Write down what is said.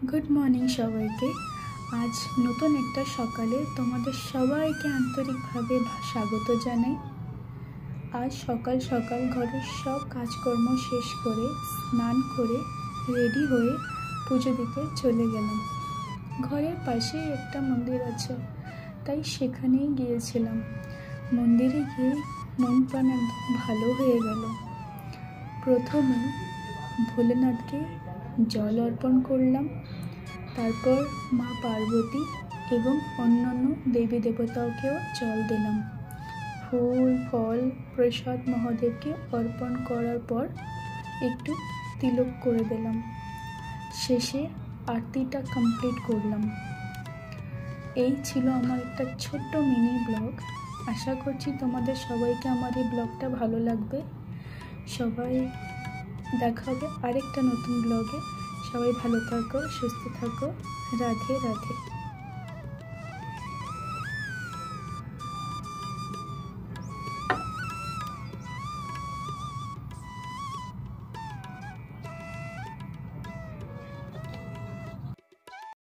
Good morning সবাইকে। আজ নতুন একটা সকালে তোমাদের সবাইকে আন্তরিকভাবে স্বাগত জানাই। আজ সকাল সকাল ঘরের সব কাজকর্ম শেষ করে স্নান করে রেডি হয়ে পুজো দিতে চলে গেলাম। ঘরের পাশেই একটা মন্দির আছে, তাই সেখানেই গিয়েছিলাম। মন্দিরে গিয়ে মন প্রাণ একদম ভালো হয়ে গেল। প্রথমে ভোলেনাথকে জল অর্পণ করলাম, তারপর মা পার্বতী এবং অন্যান্য দেবী দেবতাকেও জল দিলাম। ফুল ফল প্রসাদ মহাদেবকে অর্পণ করার পর একটু তিলক করে দিলাম। শেষে আরতিটা কমপ্লিট করলাম। এই ছিল আমার একটা ছোট্ট মিনি ব্লগ। আশা করছি তোমাদের সবাইকে আমার এই ব্লগটা ভালো লাগবে। সবাই দেখা হবে আরেকটা নতুন ব্লগে। সবাই ভালো থাকো, সুস্থ থাকো। রাধে রাধে।